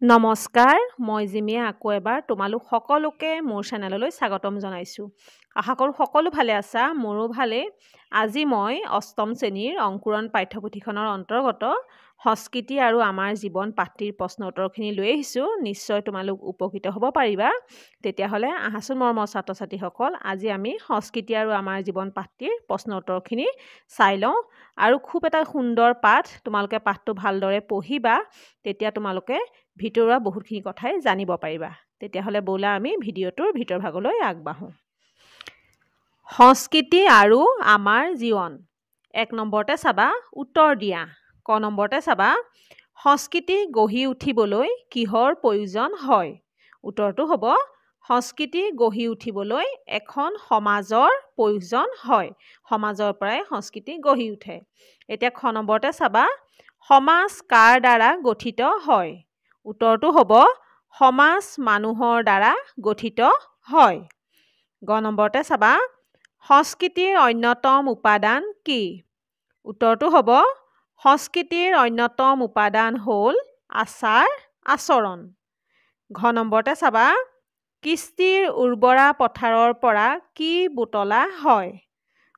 নমস্কাৰ মই জিমিয়ে আকৌ এবাৰ তোমালোক সকলোকে মোৰ চেনেললৈ স্বাগতম জনাইছোঁ। আশা কৰোঁ সকলো ভালে আছা, মোৰো ভালেই। আজি মই অষ্টম শ্ৰেণীৰ অংকুৰণ পাঠ্যপুথিখনৰ অন্তৰ্গত সংস্কৃতি আৰু আমাৰ জীৱন পাঠটিৰ প্ৰশ্ন উত্তৰখিনি লৈ আহিছোঁ। নিশ্চয় তোমালোক উপকৃত হ'ব পাৰিবা। তেতিয়াহ'লে আহাচোন মৰমৰ ছাত্ৰ ছাত্ৰীসকল, আজি আমি সংস্কৃতি আৰু আমাৰ জীৱন পাঠটিৰ প্ৰশ্ন উত্তৰখিনি চাই লওঁ। আৰু খুব এটা সুন্দৰ পাঠ, তোমালোকে পাঠটো ভালদৰে পঢ়িবা, তেতিয়া তোমালোকে ভিতৰুৱা বহুতখিনি কথাই জানিব পাৰিবা। তেতিয়াহ'লে ব'লা আমি ভিডিঅ'টোৰ ভিতৰ ভাগলৈ আগবাঢ়োঁ। সংস্কৃতি আৰু আমাৰ জীৱন। 1 নম্বৰতে চাবা উত্তৰ দিয়া। ক নম্বৰতে চাবা সংস্কৃতি গঢ়ি উঠিবলৈ কিহৰ প্ৰয়োজন হয়? উত্তৰটো হ'ব সংস্কৃতি গঢ়ি উঠিবলৈ এখন সমাজৰ প্ৰয়োজন হয়। সমাজৰ পৰাই সংস্কৃতি গঢ়ি উঠে। এতিয়া খ নম্বৰতে চাবা সমাজ কাৰ দ্বাৰা গঠিত হয়? উত্তৰটো হ'ব সমাজ মানুহৰ দ্বাৰা গঠিত হয়। গ নম্বৰতে চাবা সংস্কৃতিৰ অন্যতম উপাদান কি? উত্তৰটো হ'ব সংস্কৃতিৰ অন্যতম উপাদান হ'ল আচাৰ আচৰণ। ঘ নম্বৰতে চাবা কৃষ্টিৰ উৰ্বৰা পথাৰৰ পৰা কি বুটলা হয়?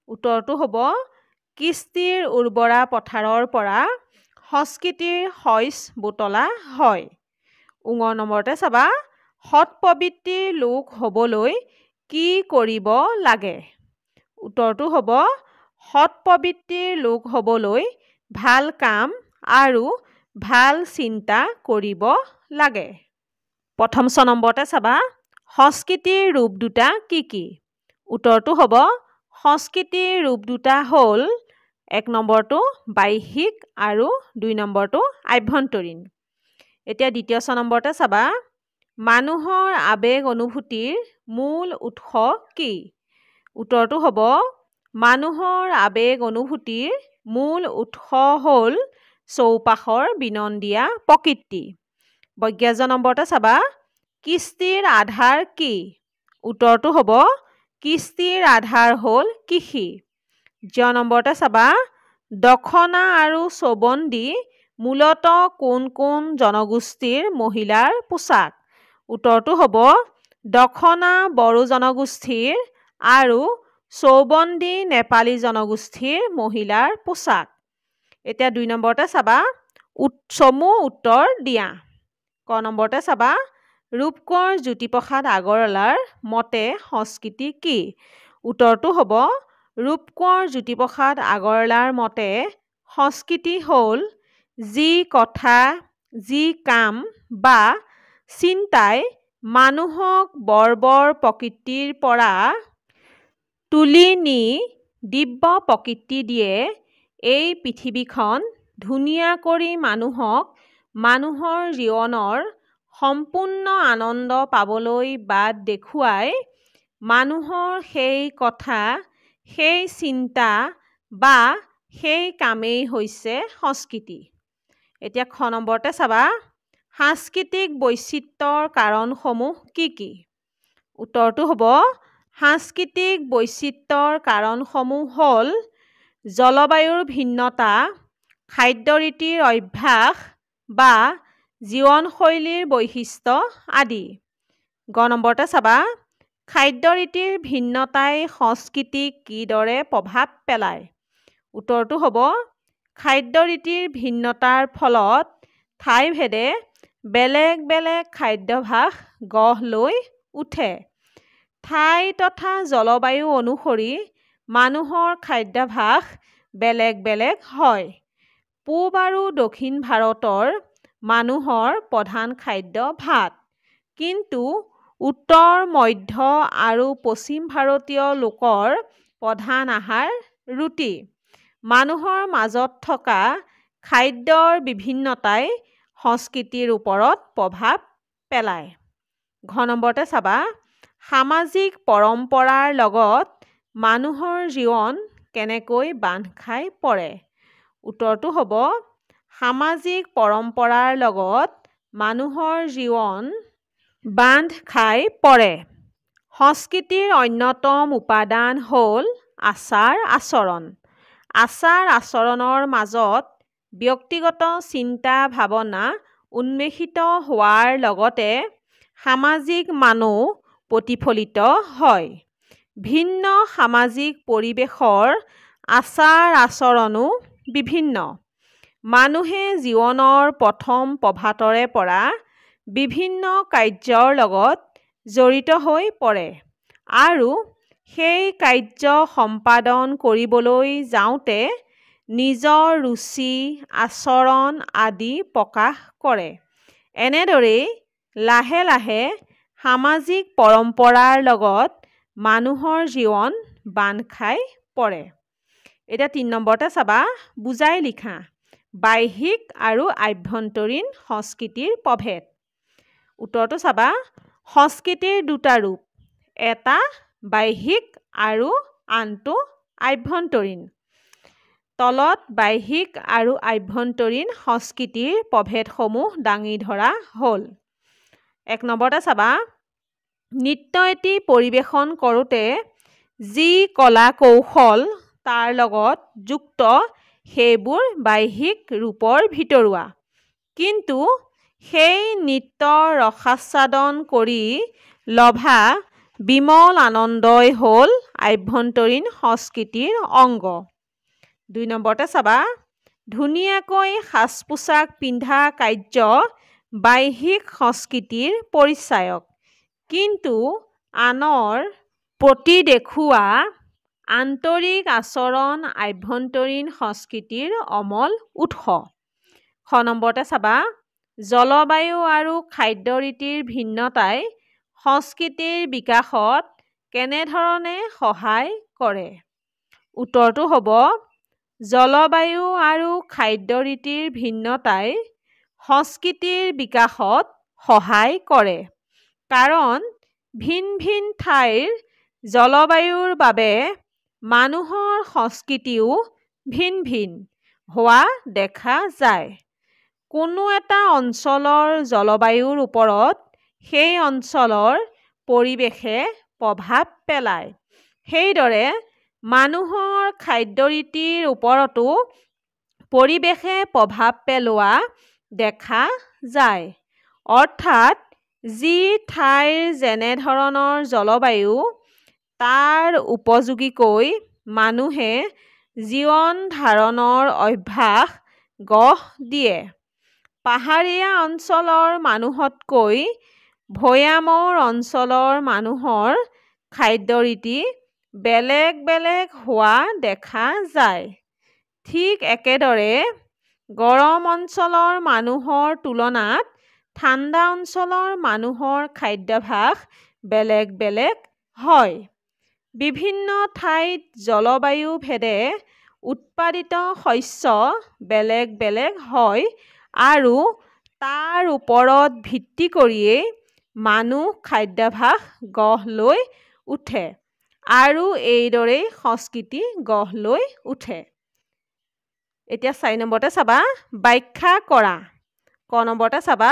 উত্তৰটো হ'ব কৃষ্টিৰ উৰ্বৰা পথাৰৰ পৰা সংস্কৃতিৰ শইচ বুটলা হয়। ঙ নম্বৰতে চাবা সৎ প্ৰবৃত্তিৰ লোক হ'বলৈ কি কৰিব লাগে? উত্তৰটো হ'ব সৎ প্ৰবৃত্তিৰ লোক হ'বলৈ ভাল কাম আৰু ভাল চিন্তা কৰিব লাগে। প্ৰথম ছ নম্বৰতে চাবা সংস্কৃতিৰ ৰূপ দুটা কি কি? উত্তৰটো হ'ব সংস্কৃতিৰ ৰূপ দুটা হ'ল 1 নম্বৰটো বাহ্যিক আৰু 2 নম্বৰটো আভ্যন্তৰীণ। এতিয়া দ্বিতীয় ছ নম্বৰতে চাবা মানুহৰ আবেগ অনুভূতিৰ মূল উৎস কি? উত্তৰটো হ'ব মানুহৰ আবেগ অনুভূতিৰ মূল উৎস হ'ল চৌপাশৰ বিনন্দীয়া প্ৰকৃতি। 2 নম্বৰতে চাবা কৃষ্টিৰ আধাৰ কি? উত্তৰটো হ'ব কৃষ্টিৰ আধাৰ হ'ল কৃষি। নম্বৰতে চাবা দখনা আৰু চৌবন্দী মূলতঃ কোন কোন জনগোষ্ঠীৰ মহিলাৰ পোচাক? উত্তৰটো হ'ব দখনা বড়ো জনগোষ্ঠীৰ আৰু চৌবন্দী নেপালী জনগোষ্ঠীৰ মহিলাৰ পোচাক। এতিয়া 2 নম্বৰতে চাবা চমু উত্তৰ দিয়া। ক নম্বৰতে চাবা ৰূপকোঁৱৰ জ্যোতিপ্ৰসাদ আগৰৱালাৰ মতে সংস্কৃতি কি? উত্তৰটো হ'ব ৰূপকোঁৱৰ জ্যোতিপ্ৰসাদ আগৰৱালাৰ মতে সংস্কৃতি হ'ল যি কথা, যি কাম বা চিন্তাই মানুহক বৰ্বৰ প্ৰকৃতিৰ পৰা তুলি নি দিব্য প্ৰকৃতি দিয়ে, এই পৃথিৱীখন ধুনীয়া কৰি মানুহক মানুহৰ জীৱনৰ সম্পূৰ্ণ আনন্দ পাবলৈ বাট দেখুৱাই, মানুহৰ সেই কথা, সেই চিন্তা বা সেই কামেই হৈছে সংস্কৃতি। এতিয়া খ নম্বৰতে চাবা সাংস্কৃতিক বৈচিত্ৰ্যৰ কাৰণসমূহ কি কি? উত্তৰটো হ'ব সাংস্কৃতিক বৈচিত্ৰ্যৰ কাৰণসমূহ হ'ল জলবায়ুৰ ভিন্নতা, খাদ্য ৰীতিৰ অভ্যাস বা জীৱনশৈলীৰ বৈশিষ্ট্য আদি। গ নম্বৰতে চাবা খাদ্য ৰীতিৰ ভিন্নতাই সংস্কৃতিক কিদৰে প্ৰভাৱ পেলায়? উত্তৰটো হ'ব খাদ্য ৰীতিৰ ভিন্নতাৰ ফলত ঠাইভেদে বেলেগ বেলেগ খাদ্যাভ্যাস গঢ় লৈ উঠে। ঠাই তথা জলবায়ু অনুসৰি মানুহৰ খাদ্যাভ্যাস বেলেগ বেলেগ হয়। পূব আৰু দক্ষিণ ভাৰতৰ মানুহৰ প্ৰধান খাদ্য ভাত, কিন্তু উত্তৰ, মধ্য আৰু পশ্চিম ভাৰতীয় লোকৰ প্ৰধান আহাৰ ৰুটি। মানুহৰ মাজত থকা খাদ্যৰ বিভিন্নতাই সংস্কৃতিৰ ওপৰত প্ৰভাৱ পেলায়। ঘ নম্বৰতে চাবা সামাজিক পৰম্পৰাৰ লগত মানুহৰ জীৱন কেনেকৈ বান্ধ খাই পৰে? উত্তৰটো হ'ব সামাজিক পৰম্পৰাৰ লগত মানুহৰ জীৱন বান্ধ খাই পৰে। সংস্কৃতিৰ অন্যতম উপাদান হ'ল আচাৰ আচৰণ। আচাৰ আচৰণৰ মাজত ব্যক্তিগত চিন্তা ভাৱনা উন্মেষিত হোৱাৰ লগতে সামাজিক মানো প্ৰতিফলিত হয়। ভিন্ন সামাজিক পৰিৱেশৰ আচাৰ আচৰণো বিভিন্ন। মানুহে জীৱনৰ প্ৰথম প্ৰভাতৰে পৰা বিভিন্ন কাৰ্যৰ লগত জড়িত হৈ পৰে আৰু সেই কাৰ্য সম্পাদন কৰিবলৈ যাওঁতে নিজৰ ৰুচি আচৰণ আদি প্ৰকাশ কৰে। এনেদৰেই লাহে লাহে সামাজিক পৰম্পৰাৰ লগত মানুহৰ জীৱন বান্ধ খাই পৰে। এতিয়া ৩ নম্বৰতে চাবা, বুজাই লিখা বাহ্যিক আৰু আভ্যন্তৰীণ সংস্কৃতিৰ প্ৰভেদ। উত্তৰটো চাবা, সংস্কৃতিৰ দুটা ৰূপ, এটা বাহ্যিক আৰু আনটো আভ্যন্তৰীণ। তলত বাহ্যিক আৰু আভ্যন্তৰীণ সংস্কৃতিৰ প্ৰভেদসমূহ দাঙি ধৰা হ'ল। ১ নম্বৰতে চাবা, নৃত্য এটি পৰিৱেশন কৰোঁতে যি কলা কৌশল তাৰ লগত যুক্ত সেইবোৰ বাহ্যিক ৰূপৰ ভিতৰুৱা, কিন্তু সেই নৃত্য ৰসাস্বাদন কৰি লভা বিমল আনন্দই হ'ল আভ্যন্তৰীণ সংস্কৃতিৰ অংগ। ২ নম্বৰতে চাবা, ধুনীয়াকৈ সাজ পোছাক পিন্ধা কাৰ্য বাহ্যিক সংস্কৃতিৰ পৰিচায়ক, কিন্তু আনৰ প্ৰতি দেখুওৱা আন্তৰিক আচৰণ আভ্যন্তৰীণ সংস্কৃতিৰ অমল উৎস। খ নম্বৰতে চাবা, জলবায়ু আৰু খাদ্য ৰীতিৰ ভিন্নতাই সংস্কৃতিৰ বিকাশত কেনেধৰণে সহায় কৰে? উত্তৰটো হ'ব, জলবায়ু আৰু খাদ্য ৰীতিৰ ভিন্নতাই সংস্কৃতিৰ বিকাশত সহায় কৰে, কাৰণ ভিন ভিন ঠাইৰ জলবায়ুৰ বাবে মানুহৰ সংস্কৃতিও ভিন ভিন হোৱা দেখা যায়। কোনো এটা অঞ্চলৰ জলবায়ুৰ ওপৰত সেই অঞ্চলৰ পৰিৱেশে প্ৰভাৱ পেলায়। সেইদৰে মানুহৰ খাদ্য ৰীতিৰ ওপৰতো পৰিৱেশে প্ৰভাৱ পেলোৱা দেখা যায়। অৰ্থাৎ যি ঠাইৰ যেনেধৰণৰ জলবায়ু তাৰ উপযোগীকৈ মানুহে জীৱন ধাৰণৰ অভ্যাস গঢ় দিয়ে। পাহাৰীয়া অঞ্চলৰ মানুহতকৈ ভৈয়ামৰ অঞ্চলৰ মানুহৰ খাদ্য ৰীতি বেলেগ বেলেগ হোৱা দেখা যায়। ঠিক একেদৰে গৰম অঞ্চলৰ মানুহৰ তুলনাত ঠাণ্ডা অঞ্চলৰ মানুহৰ খাদ্যাভ্যাস বেলেগ বেলেগ হয়। বিভিন্ন ঠাইত জলবায়ু ভেদে উৎপাদিত শস্য বেলেগ বেলেগ হয় আৰু তাৰ ওপৰত ভিত্তি কৰিয়েই মানুহ খাদ্যাভ্যাস গঢ় লৈ উঠে আৰু এইদৰেই সংস্কৃতি গঢ় লৈ উঠে। এতিয়া ৪ নম্বৰতে চাবা, ব্যাখ্যা কৰা। ক নম্বৰতে চাবা,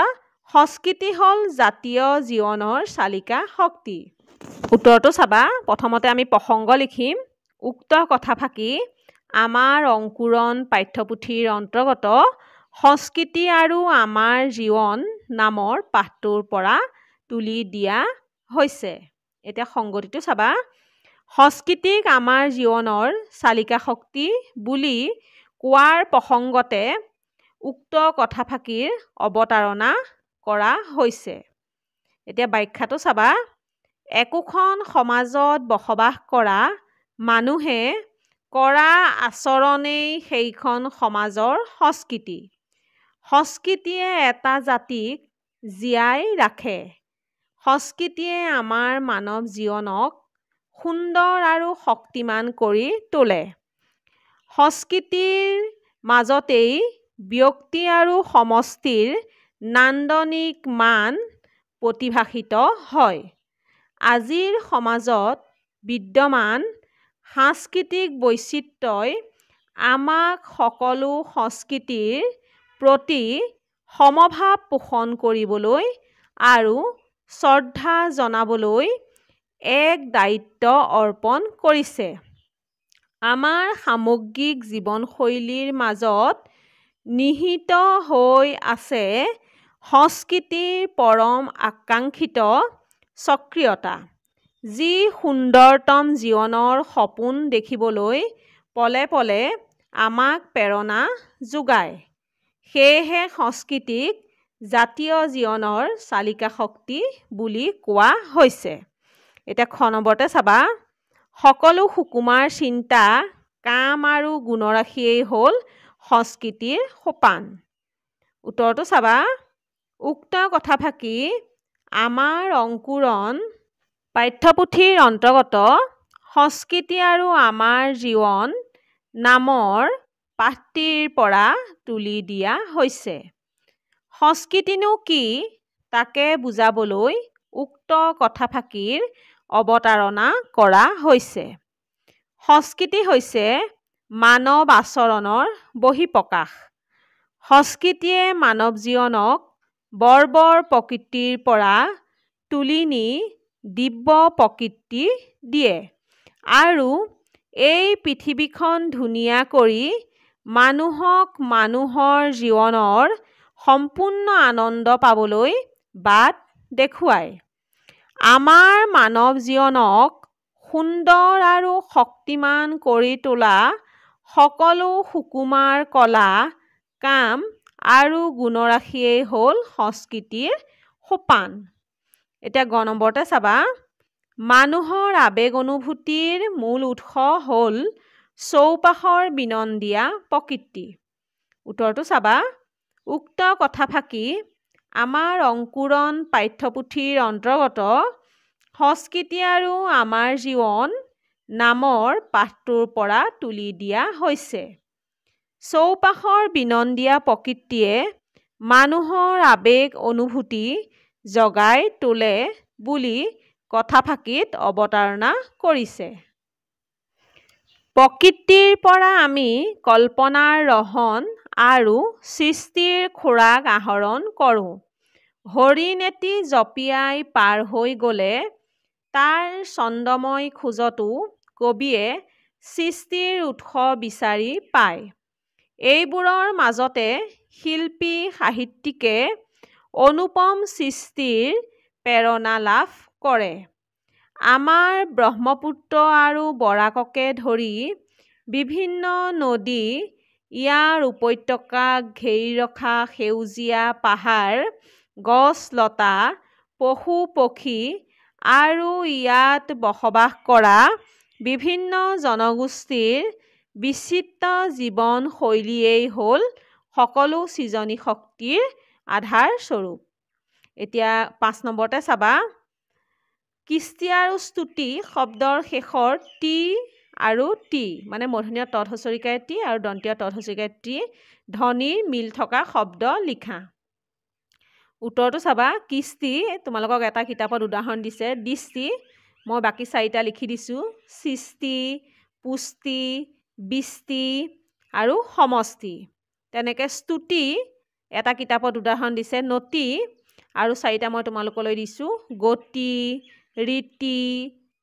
সংস্কৃতি হ'ল জাতীয় জীৱনৰ চালিকা শক্তি। উত্তৰটো চাবা, প্ৰথমতে আমি প্ৰসংগ লিখিম। উক্ত কথাফাকি আমাৰ অংকুৰণ পাঠ্যপুথিৰ অন্তৰ্গত সংস্কৃতি আৰু আমাৰ জীৱন নামৰ পাঠটোৰ পৰা তুলি দিয়া হৈছে। এতিয়া সংগতিটো চাবা, সংস্কৃতিক আমাৰ জীৱনৰ চালিকা শক্তি বুলি কোৱাৰ প্ৰসংগতে উক্ত কথাফাকিৰ অৱতাৰণা কৰা হৈছে। এতিয়া ব্যাখ্যাটো চাবা, একোখন সমাজত বসবাস কৰা মানুহে কৰা আচৰণেই সেইখন সমাজৰ সংস্কৃতি। সংস্কৃতিয়ে এটা জাতিক জীয়াই ৰাখে। সংস্কৃতিয়ে আমাৰ মানৱ জীৱনক সুন্দৰ আৰু শক্তিমান কৰি তোলে। সংস্কৃতিৰ মাজতেই ব্যক্তি আৰু সমষ্টিৰ নান্দনিক মান প্ৰতিভাসিত হয়। আজিৰ সমাজত বিদ্যমান সাংস্কৃতিক বৈচিত্ৰ্যই আমাক সকলো সংস্কৃতিৰ প্ৰতি সমভাৱ পোষণ কৰিবলৈ আৰু শ্ৰদ্ধা জনাবলৈ এক দায়িত্ব অৰ্পণ কৰিছে। আমাৰ সামগ্ৰিক জীৱনশৈলীৰ মাজত নিহিত হৈ আছে সংস্কৃতিৰ পৰম আকাংক্ষিত সক্ৰিয়তা, যি সুন্দৰতম জীৱনৰ সপোন দেখিবলৈ পলে পলে আমাক প্ৰেৰণা যোগায়। সেয়েহে সংস্কৃতিক জাতীয় জীৱনৰ চালিকা শক্তি বুলি কোৱা হৈছে। এতিয়া খ নম্বৰতে চাবা, সকলো সুকুমাৰ চিন্তা, কাম আৰু গুণৰাশিয়েই হ'ল সংস্কৃতিৰ সোপান। উত্তৰটো চাবা, উক্ত কথাফাকি আমাৰ অংকুৰণ পাঠ্যপুথিৰ অন্তৰ্গত সংস্কৃতি আৰু আমাৰ জীৱন নামৰ পাঠটিৰ পৰা তুলি দিয়া হৈছে। সংস্কৃতিনো কি তাকে বুজাবলৈ উক্ত কথাফাকিৰ অৱতাৰণা কৰা হৈছে। সংস্কৃতি হৈছে মানৱ আচৰণৰ বহিঃপ্ৰকাশ। সংস্কৃতিয়ে মানৱ জীৱনক বৰ্বৰ প্ৰকৃতিৰ পৰা তুলি নি দিব্য প্ৰকৃতি দিয়ে আৰু এই পৃথিৱীখন ধুনীয়া কৰি মানুহক মানুহৰ জীৱনৰ সম্পূৰ্ণ আনন্দ পাবলৈ বাট দেখুৱায়। আমাৰ মানৱ জীৱনক সুন্দৰ আৰু শক্তিমান কৰি তোলা সকলো সুকুমাৰ কলা, কাম আৰু গুণৰাশিয়েই হ'ল সংস্কৃতিৰ সোপান। এতিয়া গ নম্বৰতে চাবা, মানুহৰ আবেগ অনুভূতিৰ মূল উৎস হ'ল চৌপাশৰ বিনন্দীয়া প্ৰকৃতি। উত্তৰটো চাবা, উক্ত কথাফাকি আমাৰ অংকুৰণ পাঠ্যপুথিৰ অন্তৰ্গত সংস্কৃতি আৰু আমাৰ জীৱন নামৰ পাঠটোৰ পৰা তুলি দিয়া হৈছে। চৌপাশৰ বিনন্দীয়া প্ৰকৃতিয়ে মানুহৰ আবেগ অনুভূতি জগাই তোলে বুলি কথাফাকিত অৱতাৰণা কৰিছে। প্ৰকৃতিৰ পৰা আমি কল্পনাৰ ৰহণ আৰু সৃষ্টিৰ খোৰাক আহৰণ কৰোঁ। হৰিণ এটি জঁপিয়াই পাৰ হৈ গ'লে তাৰ ছন্দময় খোজতো কবিয়ে সৃষ্টিৰ উৎস বিচাৰি পায়। এইবোৰৰ মাজতে শিল্পী সাহিত্যিকে অনুপম সৃষ্টিৰ প্ৰেৰণা লাভ কৰে। আমাৰ ব্ৰহ্মপুত্ৰ আৰু বৰাককে ধৰি বিভিন্ন নদী, ইয়াৰ উপত্যকাক ঘেৰি ৰখা সেউজীয়া পাহাৰ, গছ-লতা, পশু-পক্ষী আৰু ইয়াত বসবাস কৰা বিভিন্ন জনগোষ্ঠীৰ বিচিত্ৰ জীৱন শৈলীয়েই হ'ল সকলো সৃজনী শক্তিৰ আধাৰ স্বৰূপ। এতিয়া 5 নম্বৰতে চাবা, কৃষ্টি আৰু স্তুতি শব্দৰ শেষৰ টি আৰু টি মানে মূৰ্ধন্য ত হছৰিকাৰে টি আৰু দন্তীয় ত হছৰিকাৰে টি ধ্বনিৰ মিল থকা শব্দ লিখা। উত্তৰটো চাবা, কৃষ্টি তোমালোকক এটা কিতাপত উদাহৰণ দিছে দৃষ্টি, মই বাকী 4টা লিখি দিছোঁ, সৃষ্টি, পুষ্টি, বৃষ্টি আৰু সমষ্টি। তেনেকৈ স্তুতি এটা কিতাপত উদাহৰণ দিছে নতি, আৰু 4টা মই তোমালোকলৈ দিছোঁ গতি, ৰীতি,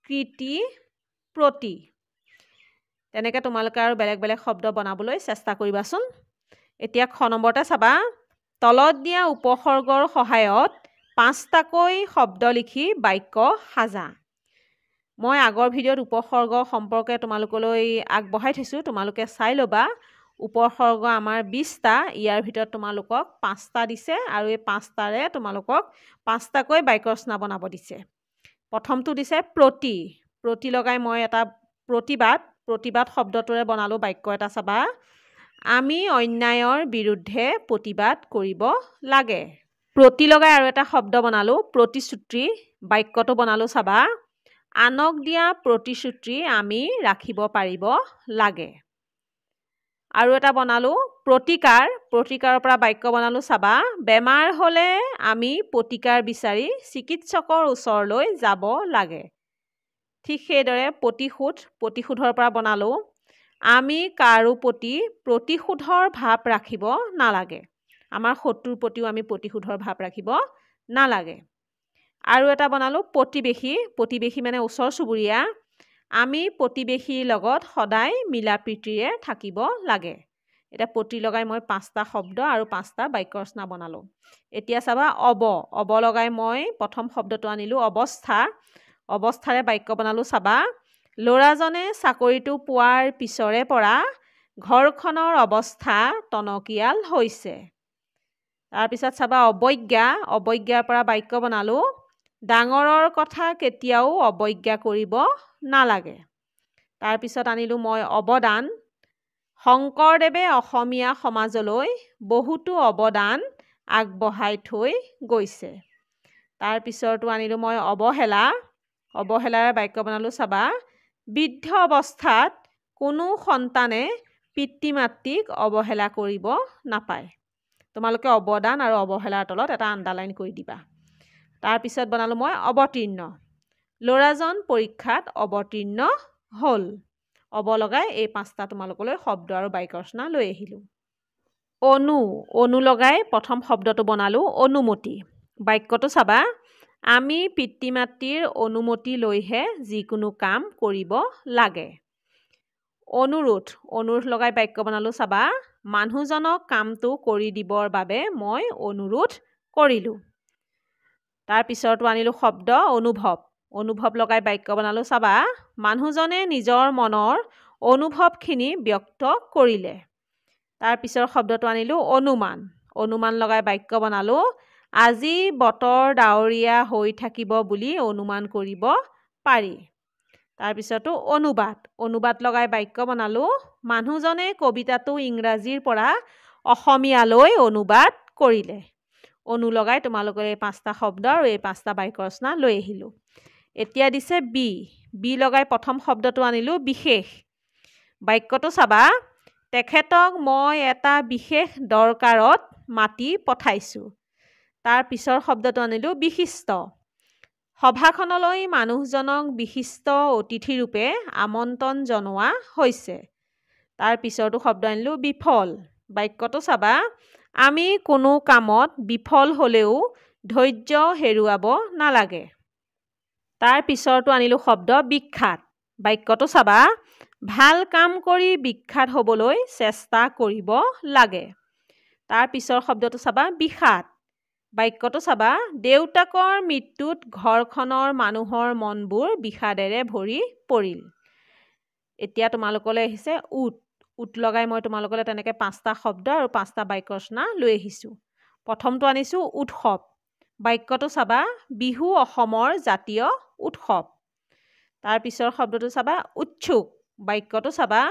কৃতি, প্ৰতি। তেনেকৈ তোমালোকে আৰু বেলেগ বেলেগ শব্দ বনাবলৈ চেষ্টা কৰিবাচোন। এতিয়া খ নম্বৰতে চাবা, তলত দিয়া উপসৰ্গৰ সহায়ত 5টাকৈ শব্দ লিখি বাক্য সাজা। মই আগৰ ভিডিঅ'ত উপসৰ্গ সম্পৰ্কে তোমালোকলৈ আগবঢ়াই থৈছোঁ, তোমালোকে চাই ল'বা। উপসৰ্গ আমাৰ 20টা, ইয়াৰ ভিতৰত তোমালোকক 5টা দিছে আৰু এই 5টাৰে তোমালোকক 5টাকৈ বাক্য ৰচনা বনাব দিছে। প্ৰথমটো দিছে প্ৰতি, প্ৰতি লগাই মই এটা প্ৰতিবাদ শব্দটোৰে বনালোঁ বাক্য এটা চাবা, আমি অন্যায়ৰ বিৰুদ্ধে প্ৰতিবাদ কৰিব লাগে। প্ৰতি লগাই আৰু এটা শব্দ বনালোঁ প্ৰতিশ্ৰুতি, বাক্যটো বনালোঁ চাবা, আনক দিয়া প্ৰতিশ্ৰুতি আমি ৰাখিব পাৰিব লাগে। আৰু এটা বনালোঁ প্ৰতিকাৰ, প্ৰতিকাৰৰ পৰা বাক্য বনালোঁ চাবা, বেমাৰ হ'লে আমি প্ৰতিকাৰ বিচাৰি চিকিৎসকৰ ওচৰলৈ যাব লাগে। ঠিক সেইদৰে প্ৰতিশোধ, প্ৰতিশোধৰ পৰা বনালোঁ আমি কাৰো প্ৰতি প্ৰতিশোধৰ ভাৱ ৰাখিব নালাগে। আমাৰ শত্ৰুৰ প্ৰতিও আমি প্ৰতিশোধৰ ভাৱ ৰাখিব নালাগে। আৰু এটা বনালোঁ প্ৰতিবেশী, প্ৰতিবেশী মানে ওচৰ চুবুৰীয়া, আমি প্ৰতিবেশীৰ লগত সদায় মিলা প্ৰীতিৰে থাকিব লাগে। এটা পতি লগাই মই 5টা শব্দ আৰু 5টা বাক্য ৰচনা বনালোঁ। এতিয়া চাবা অব লগাই মই প্ৰথম শব্দটো আনিলোঁ অৱস্থা। অৱস্থাৰে বাক্য বনালোঁ চাবা। ল'ৰাজনে চাকৰিটো পোৱাৰ পিছৰে পৰা ঘৰখনৰ অৱস্থা টনকিয়াল হৈছে। তাৰপিছত চাবা অৱজ্ঞাৰ পৰা বাক্য বনালোঁ। ডাঙৰৰ কথা কেতিয়াও অৱজ্ঞা কৰিব নালাগে। তাৰপিছত আনিলোঁ মই অৱদান। শংকৰদেৱে অসমীয়া সমাজলৈ বহুতো অৱদান আগবঢ়াই থৈ গৈছে। তাৰপিছতো আনিলোঁ মই অৱহেলাৰে বাক্য বনালোঁ চাবা। বৃদ্ধ অৱস্থাত কোনো সন্তানে পিতৃ মাতৃক অৱহেলা কৰিব নাপায়। তোমালোকে অৱদান আৰু অৱহেলাৰ তলত এটা আণ্ডাৰলাইন কৰি দিবা। তাৰপিছত বনালোঁ মই অৱতীৰ্ণ। ল'ৰাজন পৰীক্ষাত অৱতীৰ্ণ হ'ল। অব লগাই এই 5টা তোমালোকলৈ শব্দ আৰু বাক্য ৰচনা লৈ আহিলোঁ। অনু লগাই প্ৰথম শব্দটো বনালোঁ অনুমতি। বাক্যটো চাবা। আমি পিতৃ মাতৃৰ অনুমতি লৈহে যিকোনো কাম কৰিব লাগে। অনুৰোধ লগাই বাক্য বনালোঁ চাবা। মানুহজনক কামটো কৰি দিবৰ বাবে মই অনুৰোধ কৰিলোঁ। তাৰপিছতো আনিলোঁ শব্দ অনুভৱ লগাই বাক্য বনালোঁ চাবা। মানুহজনে নিজৰ মনৰ অনুভৱখিনি ব্যক্ত কৰিলে। তাৰপিছৰ শব্দটো আনিলোঁ অনুমান লগাই বাক্য বনালোঁ। আজি বতৰ ডাৱৰীয়া হৈ থাকিব বুলি অনুমান কৰিব পাৰি। তাৰপিছতো অনুবাদ লগাই বাক্য বনালোঁ। মানুহজনে কবিতাটো ইংৰাজীৰ পৰা অসমীয়ালৈ অনুবাদ কৰিলে। অনু লগাই তোমালোকৰ এই 5টা শব্দ আৰু এই 5টা বাক্য ৰচনা লৈ আহিলোঁ। এতিয়া দিছে বি লগাই প্ৰথম শব্দটো আনিলোঁ বিশেষ। বাক্যটো চাবা। তেখেতক মই এটা বিশেষ দৰকাৰত মাতি পঠাইছোঁ। তাৰ পিছৰ শব্দটো আনিলোঁ বিশিষ্ট। সভাখনলৈ মানুহজনক বিশিষ্ট অতিথিৰূপে আমন্ত্ৰণ জনোৱা হৈছে। তাৰ পিছৰটো শব্দ আনিলোঁ বিফল। বাক্যটো চাবা। আমি কোনো কামত বিফল হ'লেও ধৈৰ্য হেৰুৱাব নালাগে। তাৰ পিছৰটো আনিলোঁ শব্দ বিখ্যাত। বাক্যটো চাবা। ভাল কাম কৰি বিখ্যাত হ'বলৈ চেষ্টা কৰিব লাগে। তাৰ পিছৰ শব্দটো চাবা বিষাদ। বাক্যটো চাবা। দেউতাকৰ মৃত্যুত ঘৰখনৰ মানুহৰ মনবোৰ বিষাদেৰে ভৰি পৰিল। এতিয়া তোমালোকলৈ আহিছে উট লগাই মই তোমালোকলৈ তেনেকৈ 5টা শব্দ আৰু 5টা বাক্য ৰচনা লৈ আহিছোঁ। প্ৰথমটো আনিছোঁ উৎসৱ। বাক্যটো চাবা। বিহু অসমৰ জাতীয় উৎসৱ। তাৰ পিছৰ শব্দটো চাবা উৎসুক। বাক্যটো চাবা।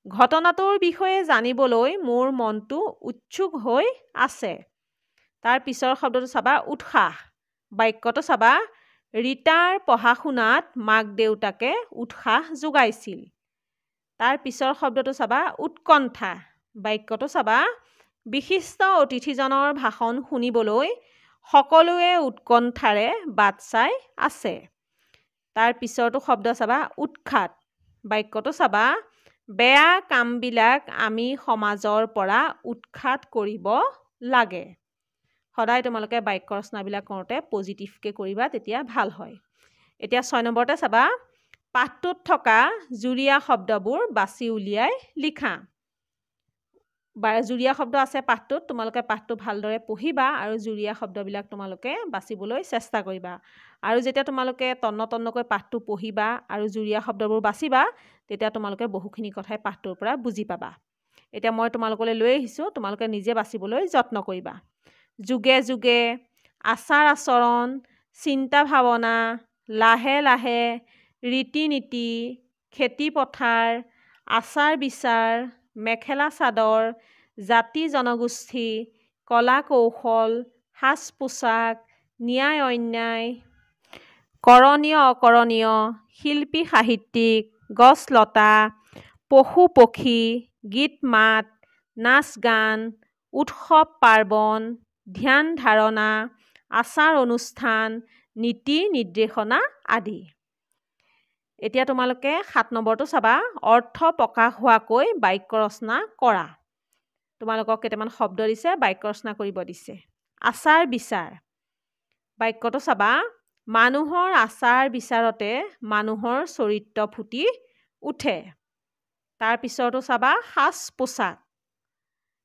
ঘটনাটোৰ বিষয়ে জানিবলৈ মোৰ মনটো উৎসুক হৈ আছে। তাৰ পিছৰ শব্দটো চাবা উৎসাহ। বাক্যটো চাবা। ৰীতাৰ পঢ়া শুনাত মাক দেউতাকে উৎসাহ যোগাইছিল। তাৰ পিছৰ শব্দটো চাবা উৎকণ্ঠা। বাক্যটো চাবা। বিশিষ্ট অতিথিজনৰ ভাষণ শুনিবলৈ সকলোৱে উৎকণ্ঠাৰে বাট চাই আছে। তাৰ পিছৰটো শব্দ চাবা উৎখাত। বাক্যটো চাবা। বেয়া কামবিলাক আমি সমাজৰ পৰা উৎখাত কৰিব লাগে। সদায় তোমালোকে বাক্য ৰচনাবিলাক কৰোঁতে পজিটিভকৈ কৰিবা, তেতিয়া ভাল হয়। এতিয়া 6 নম্বৰতে চাবা। পাঠটোত থকা জুৰীয়া শব্দবোৰ বাছি উলিয়াই লিখা। জুৰীয়া শব্দ আছে পাঠটোত। তোমালোকে পাঠটো ভালদৰে পঢ়িবা আৰু জুৰীয়া শব্দবিলাক তোমালোকে বাছিবলৈ চেষ্টা কৰিবা। আৰু যেতিয়া তোমালোকে তন্নকৈ পাঠটো পঢ়িবা আৰু জুৰীয়া শব্দবোৰ বাছিবা, তেতিয়া তোমালোকে বহুখিনি কথাই পাঠটোৰ পৰা বুজি পাবা। এতিয়া মই তোমালোকলৈ লৈ আহিছোঁ, তোমালোকে নিজে বাছিবলৈ যত্ন কৰিবা। যুগে যুগে, আচাৰ আচৰণ, চিন্তা ভাৱনা, লাহে লাহে, ৰীতি নীতি, খেতি পথাৰ, আচাৰ বিচাৰ, মেখেলা চাদৰ, জাতি জনগোষ্ঠী, কলা কৌশল, সাজ পোছাক, ন্যায় অন্যায়, কৰণীয় অকৰণীয়, শিল্পী সাহিত্যিক, গছ লতা, পশু পক্ষী, গীত মাত, নাচ গান, উৎসৱ পাৰ্বণ, ধ্যান ধাৰণা, আচাৰ অনুষ্ঠান, নীতি নিৰ্দেশনা আদি। এতিয়া তোমালোকে 7 নম্বৰটো চাবা। অৰ্থ প্ৰকাশ হোৱাকৈ বাক্য ৰচনা কৰা। তোমালোকক কেইটামান শব্দ দিছে, বাক্য ৰচনা কৰিব দিছে। আচাৰ বিচাৰ। বাক্যটো চাবা। মানুহৰ আচাৰ বিচাৰতে মানুহৰ চৰিত্ৰ ফুটি উঠে। তাৰ পিছৰটো চাবা সাজ পোছাক।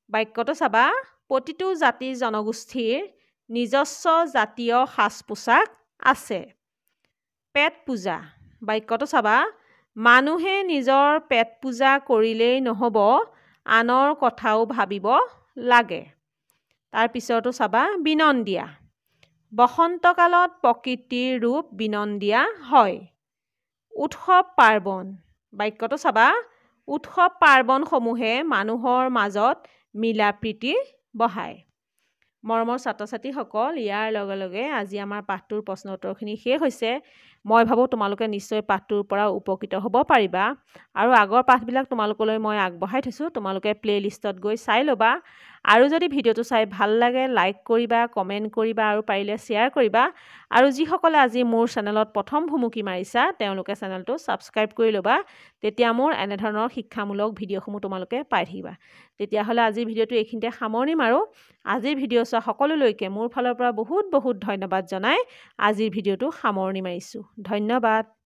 বাক্যটো চাবা, প্ৰতিটো জাতি জনগোষ্ঠীৰ নিজস্ব জাতীয় সাজ পোছাক আছে। পেট পূজা, বাক্যটো চাবা, মানুহে নিজৰ পেট পূজা কৰিলেই নহ'ব, আনৰ কথাও ভাবিব লাগে। তাৰ পিছৰটো চাবা, বিনন্দীয়া, বসন্তকালত প্ৰকৃতিৰ ৰূপ বিনন্দীয়া হয়। উৎসৱ পাৰ্বণ, বাক্যটো চাবা, উৎসৱ পাৰ্বণসমূহে মানুহৰ মাজত মিলা প্ৰীতি বঢ়ায়। মৰমৰ ছাত্ৰ ছাত্ৰীসকল, ইয়াৰ লগে লগে আজি আমাৰ পাঠটোৰ প্ৰশ্ন উত্তৰখিনি শেষ হৈছে। মই ভাবোঁ তোমালোকে নিশ্চয় পাঠটোৰ পৰা উপকৃত হ'ব পাৰিবা। আৰু আগৰ পাঠবিলাক তোমালোকলৈ মই আগবঢ়াই থৈছোঁ, তোমালোকে প্লে'লিষ্টত গৈ চাই ল'বা। আৰু যদি ভিডিঅ'টো চাই ভাল লাগে, লাইক কৰিবা, কমেণ্ট কৰিবা আৰু পাৰিলে শ্বেয়াৰ কৰিবা। আৰু যিসকলে আজি মোৰ চেনেলত প্ৰথম ভুমুকি মাৰিছা, তেওঁলোকে চেনেলটো ছাবস্ক্ৰাইব কৰি ল'বা। তেতিয়া মোৰ এনেধৰণৰ শিক্ষামূলক ভিডিঅ'সমূহ তোমালোকে পাই থাকিবা। তেতিয়াহ'লে আজিৰ ভিডিঅ'টো এইখিনিতে সামৰণি মাৰোঁ। আজিৰ ভিডিঅ' চোৱা সকলোলৈকে মোৰ ফালৰ পৰা বহুত বহুত ধন্যবাদ জনাই আজিৰ ভিডিঅ'টো সামৰণি মাৰিছোঁ। ধন্যবাদ।